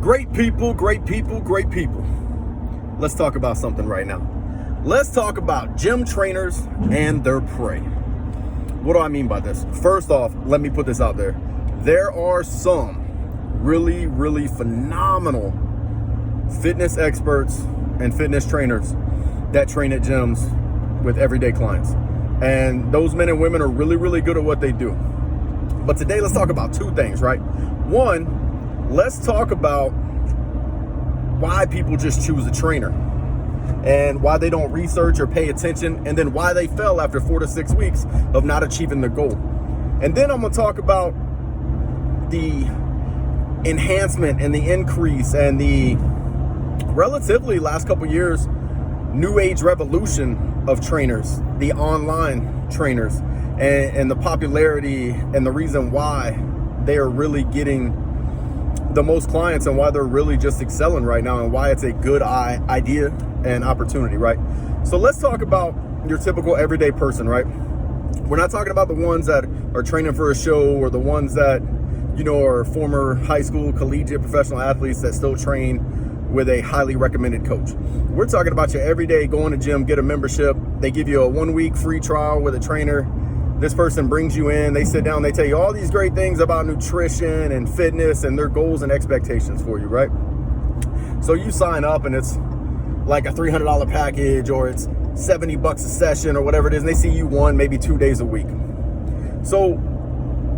Great people, great people, great people. Let's talk about something right now. Let's talk about gym trainers and their prey. What do I mean by this? First off, let me put this out there. There are some really, really phenomenal fitness experts and fitness trainers that train at gyms with everyday clients. And those men and women are really, really good at what they do. But today, let's talk about two things, right? One, let's talk about why people just choose a trainer and why they don't research or pay attention, and then why they fell after 4 to 6 weeks of not achieving their goal. And then I'm gonna talk about the enhancement and the increase and the relatively last couple years new age revolution of trainers, the online trainers, and the popularity and the reason why they are really getting the most clients and why they're really just excelling right now and why it's a good idea and opportunity, right? So let's talk about your typical everyday person, right? We're not talking about the ones that are training for a show or the ones that, you know, are former high school, collegiate, professional athletes that still train with a highly recommended coach. We're talking about your everyday, go in the gym, get a membership. They give you a 1 week free trial with a trainer. This person brings you in, they sit down, they tell you all these great things about nutrition and fitness and their goals and expectations for you, right? So you sign up and it's like a $300 package or it's $70 a session or whatever it is, and they see you 1, maybe 2 days a week. So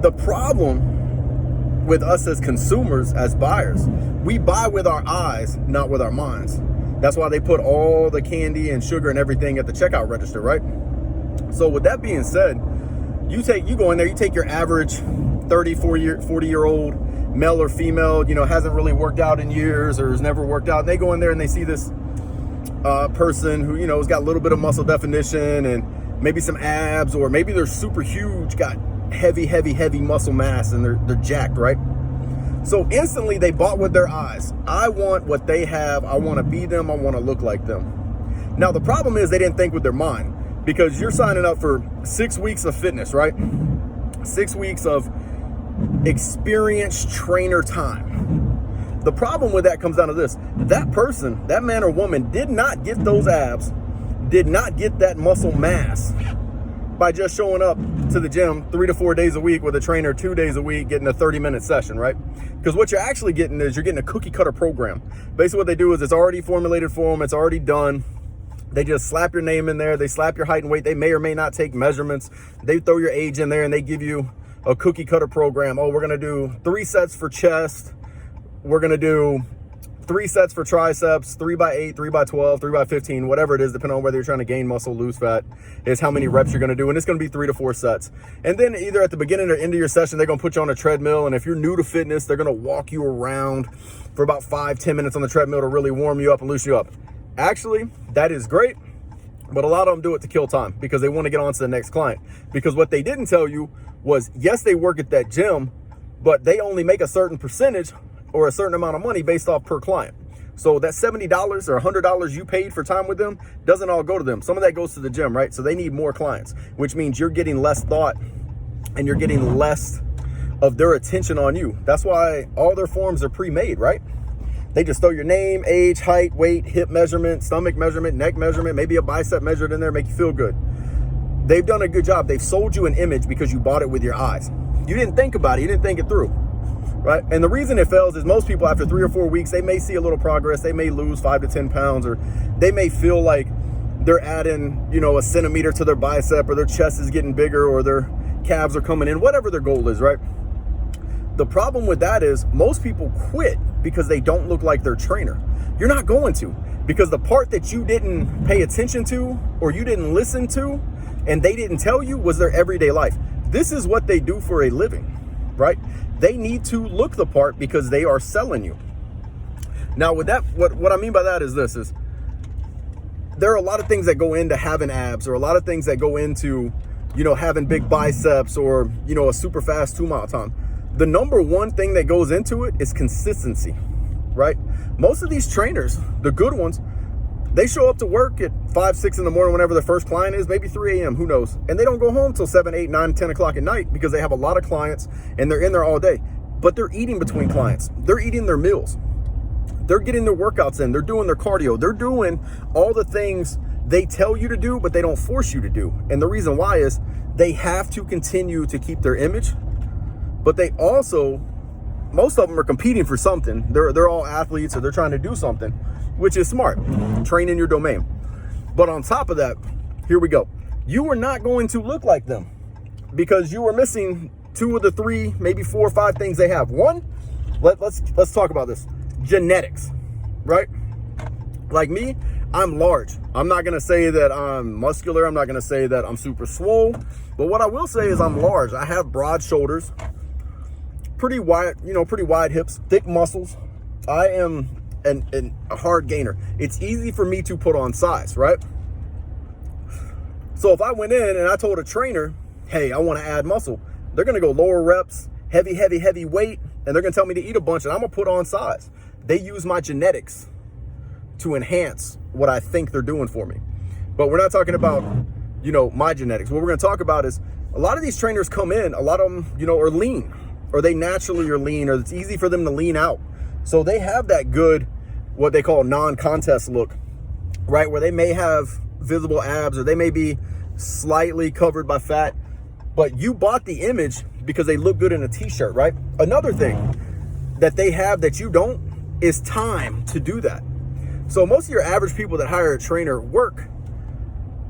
the problem with us as consumers, as buyers, we buy with our eyes, not with our minds. That's why they put all the candy and sugar and everything at the checkout register, right? So with that being said, you go in there, you take your average 40-year-old male or female, you know, hasn't really worked out in years or has never worked out. And they go in there and they see this person who, you know, has got a little bit of muscle definition and maybe some abs, or maybe they're super huge, got heavy muscle mass, and they're jacked, right? So instantly they bought with their eyes. I want what they have. I want to be them. I want to look like them. Now, the problem is they didn't think with their mind, because you're signing up for 6 weeks of fitness, right? 6 weeks of experienced trainer time. The problem with that comes down to this. That person, that man or woman, did not get those abs, did not get that muscle mass by just showing up to the gym 3 to 4 days a week with a trainer 2 days a week, getting a 30-minute session, right? Because what you're actually getting is you're getting a cookie cutter program. Basically what they do is it's already formulated for them, it's already done. They just slap your name in there, they slap your height and weight, they may or may not take measurements, they throw your age in there, and they give you a cookie cutter program. Oh, we're gonna do 3 sets for chest, we're gonna do 3 sets for triceps, 3x8, 3x12, 3x15, whatever it is, depending on whether you're trying to gain muscle, lose fat, is how many reps you're gonna do, and it's gonna be 3 to 4 sets. And then either at the beginning or end of your session, they're gonna put you on a treadmill, and if you're new to fitness, they're gonna walk you around for about 5-10 minutes on the treadmill to really warm you up and loosen you up. Actually, that is great, but a lot of them do it to kill time because they want to get on to the next client. Because what they didn't tell you was, yes, they work at that gym, but they only make a certain percentage or a certain amount of money based off per client. So that $70 or $100 you paid for time with them doesn't all go to them. Some of that goes to the gym, right? So they need more clients, which means you're getting less thought and you're getting less of their attention on you. That's why all their forms are pre-made, right? They just throw your name, age, height, weight, hip measurement, stomach measurement, neck measurement, maybe a bicep measured in there, make you feel good. They've done a good job. They've sold you an image because you bought it with your eyes. You didn't think about it. You didn't think it through, right? And the reason it fails is most people after 3 or 4 weeks, they may see a little progress. They may lose 5 to 10 pounds, or they may feel like they're adding, you know, a centimeter to their bicep, or their chest is getting bigger, or their calves are coming in, whatever their goal is, right? The problem with that is most people quit because they don't look like their trainer. You're not going to, because the part that you didn't pay attention to or you didn't listen to and they didn't tell you was their everyday life. This is what they do for a living, right? They need to look the part because they are selling you. Now with that, what I mean by that is this, is there are a lot of things that go into having abs, or a lot of things that go into, you know, having big biceps, or, you know, a super fast 2-mile time. The number one thing that goes into it is consistency, right? Most of these trainers, the good ones, they show up to work at 5, 6 in the morning, whenever their first client is, maybe 3 a.m., who knows? And they don't go home till 7, 8, 9, 10 o'clock at night because they have a lot of clients and they're in there all day. But they're eating between clients. They're eating their meals. they're getting their workouts in, they're doing their cardio, they're doing all the things they tell you to do, but they don't force you to do. And the reason why is they have to continue to keep their image, but they also, most of them are competing for something. They're all athletes, or they're trying to do something, which is smart. Train in your domain. But on top of that, here we go. You are not going to look like them because you are missing 2 of the 3, maybe 4 or 5 things they have. One, let's talk about this. Genetics, right? Like me, I'm large. I'm not going to say that I'm muscular. I'm not going to say that I'm super swole. But what I will say is I'm large. I have broad shoulders, pretty wide hips, thick muscles. I am a hard gainer. It's easy for me to put on size, right? So if I went in and I told a trainer, hey, I want to add muscle, they're going to go lower reps, heavy weight, and they're going to tell me to eat a bunch, and I'm going to put on size. They use my genetics to enhance what I think they're doing for me. But we're not talking about, my genetics. What we're going to talk about is a lot of these trainers come in, a lot of them, are lean, or they naturally are lean, or it's easy for them to lean out. So they have that good, what they call non-contest look, right? Where they may have visible abs, or they may be slightly covered by fat, but you bought the image because they look good in a t-shirt, right? Another thing that they have that you don't is time to do that. So most of your average people that hire a trainer work,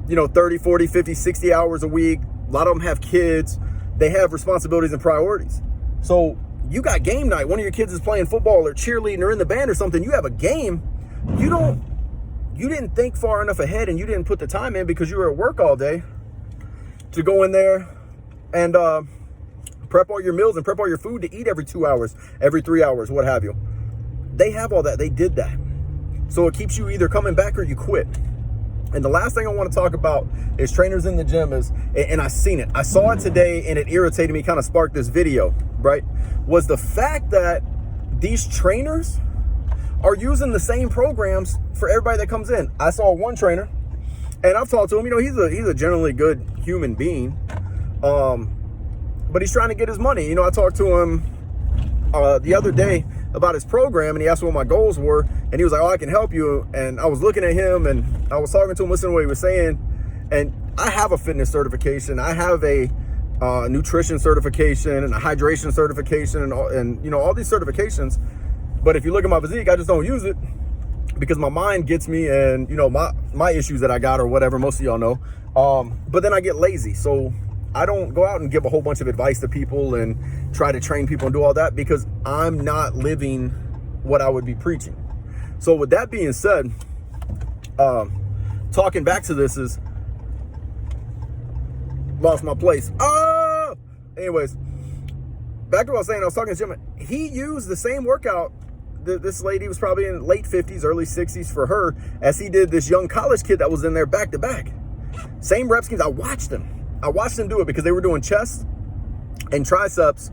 30, 40, 50, 60 hours a week. A lot of them have kids. They have responsibilities and priorities. So you got game night. One of your kids is playing football or cheerleading or in the band or something. You have a game. You didn't think far enough ahead, and you didn't put the time in because you were at work all day to go in there and prep all your meals and prep all your food to eat every 2 hours, every 3 hours, what have you. They have all that. They did that. So it keeps you either coming back or you quit. And the last thing I want to talk about is trainers in the gym and I've seen it. I saw it today and it irritated me, kind of sparked this video, right? Was the fact that these trainers are using the same programs for everybody that comes in. I saw one trainer and I've talked to him, he's a generally good human being. But he's trying to get his money. I talked to him the other day about his program, and he asked me what my goals were, and he was like, oh, I can help you. And I was looking at him and I was talking to him, listening to what he was saying. And I have a fitness certification. I have a nutrition certification and a hydration certification and all these certifications. But if you look at my physique, I just don't use it because my mind gets me, and my issues that I got or whatever, most of y'all know. But then I get lazy. So I don't go out and give a whole bunch of advice to people and try to train people and do all that because I'm not living what I would be preaching. So with that being said, talking back to this is, lost my place. Anyways, back to what I was saying. I was talking to Jim. He used the same workout. This lady was probably in late 50s, early 60s for her, as he did this young college kid that was in there back to back. Same rep schemes. I watched them do it because they were doing chest and triceps,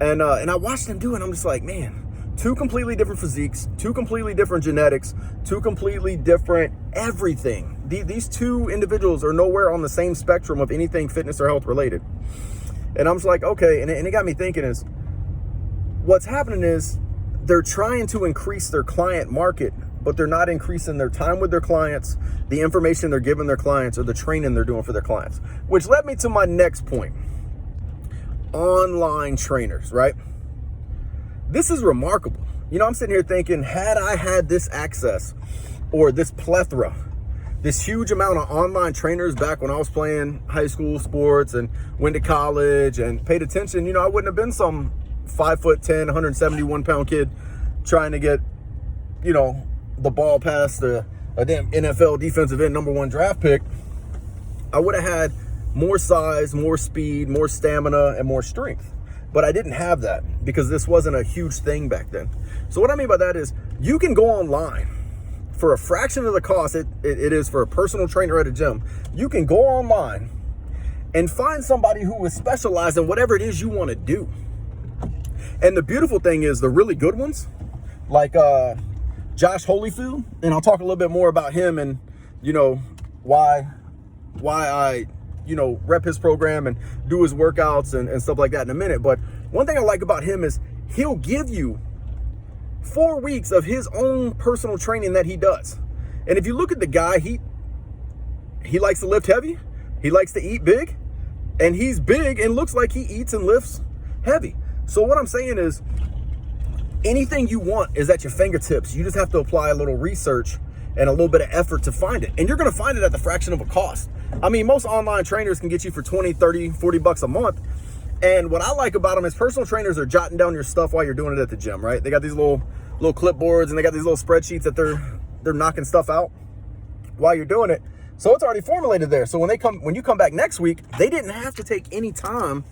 and I watched them do it, and I'm just like, man, 2 completely different physiques, 2 completely different genetics, 2 completely different everything. These 2 individuals are nowhere on the same spectrum of anything fitness or health related. And I'm just like, okay, and it got me thinking is, what's happening is they're trying to increase their client market, but they're not increasing their time with their clients, the information they're giving their clients, or the training they're doing for their clients. Which led me to my next point. Online trainers, right? This is remarkable. I'm sitting here thinking, had I had this access or this plethora, this huge amount of online trainers back when I was playing high school sports and went to college and paid attention, I wouldn't have been some 5'10", 171-pound kid trying to get, the ball past a damn NFL defensive end #1 draft pick. I would have had more size, more speed, more stamina, and more strength. But I didn't have that because this wasn't a huge thing back then. So what I mean by that is you can go online for a fraction of the cost it is for a personal trainer at a gym. You can go online and find somebody who is specialized in whatever it is you want to do. And the beautiful thing is the really good ones, like Josh Holyfield, and I'll talk a little bit more about him and, why I, rep his program and do his workouts and stuff like that in a minute. But one thing I like about him is he'll give you 4 weeks of his own personal training that he does. And if you look at the guy, he likes to lift heavy, he likes to eat big, and he's big and looks like he eats and lifts heavy. So what I'm saying is, anything you want is at your fingertips. You just have to apply a little research and a little bit of effort to find it. And you're gonna find it at the fraction of a cost. I mean, most online trainers can get you for 20, 30, 40 bucks a month. And what I like about them is personal trainers are jotting down your stuff while you're doing it at the gym, right? They got these little clipboards and they got these little spreadsheets that they're knocking stuff out while you're doing it. So it's already formulated there. So when you come back next week, they didn't have to take any time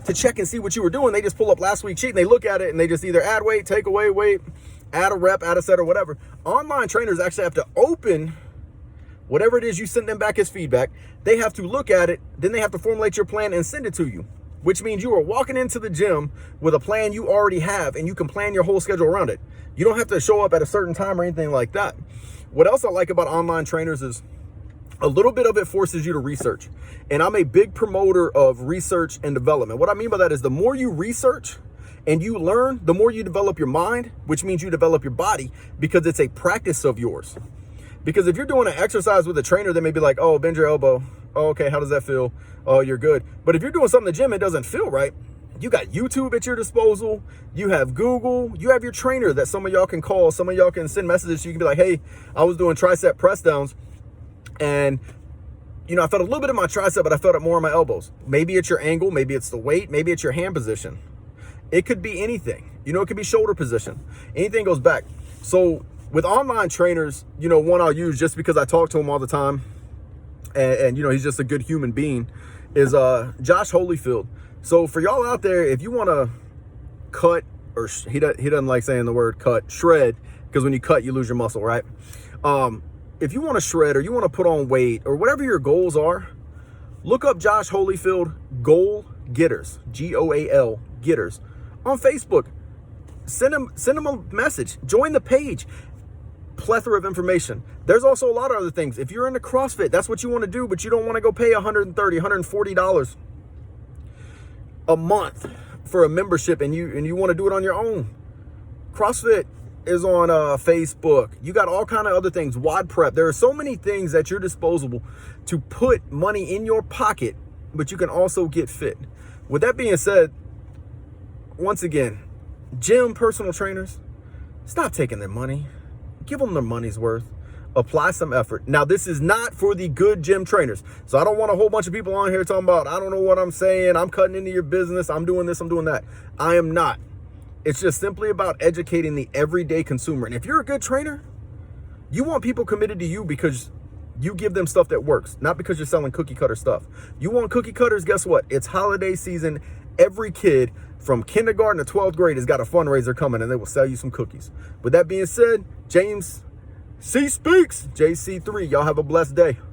to check and see what you were doing. They just pull up last week's sheet and they look at it and they just either add weight, take away weight, add a rep, add a set, or whatever. Online trainers actually have to open whatever it is you send them back as feedback. They have to look at it, then they have to formulate your plan and send it to you, which means you are walking into the gym with a plan you already have and you can plan your whole schedule around it. You don't have to show up at a certain time or anything like that. What else I like about online trainers is a little bit of it forces you to research. And I'm a big promoter of research and development. What I mean by that is the more you research and you learn, the more you develop your mind, which means you develop your body, because it's a practice of yours. Because if you're doing an exercise with a trainer, they may be like, oh, bend your elbow. Oh, okay, how does that feel? Oh, you're good. But if you're doing something in the gym, it doesn't feel right. You got YouTube at your disposal. You have Google. You have your trainer that some of y'all can call. Some of y'all can send messages. So you can be like, hey, I was doing tricep press downs and I felt a little bit in my tricep, but I felt it more in my elbows. Maybe it's your angle. Maybe it's the weight. Maybe it's your hand position. It could be anything. It could be shoulder position. Anything goes back. So with online trainers, one I'll use just because I talk to him all the time, and he's just a good human being, is Josh Holyfield. So for y'all out there, if you want to cut, or he doesn't like saying the word cut, shred, because when you cut, you lose your muscle, right? If you want to shred or you want to put on weight or whatever your goals are, look up Josh Holyfield Goal Getters, GOAL Getters, on Facebook. Send him a message. Join the page. Plethora of information. There's also a lot of other things. If you're into CrossFit, that's what you want to do, but you don't want to go pay $130, $140 a month for a membership, and you want to do it on your own. CrossFit is on Facebook. You got all kind of other things. WOD Prep. There are so many things at your disposal to put money in your pocket, but you can also get fit. With that being said, once again, gym personal trainers, stop taking their money. Give them their money's worth. Apply some effort. Now, this is not for the good gym trainers. So I don't want a whole bunch of people on here talking about, I don't know what I'm saying, I'm cutting into your business, I'm doing this, I'm doing that. I am not. It's just simply about educating the everyday consumer. And if you're a good trainer, you want people committed to you because you give them stuff that works, not because you're selling cookie cutter stuff. You want cookie cutters? Guess what? It's holiday season. Every kid from kindergarten to 12th grade has got a fundraiser coming and they will sell you some cookies. With that being said, James C. Speaks, JC3. Y'all have a blessed day.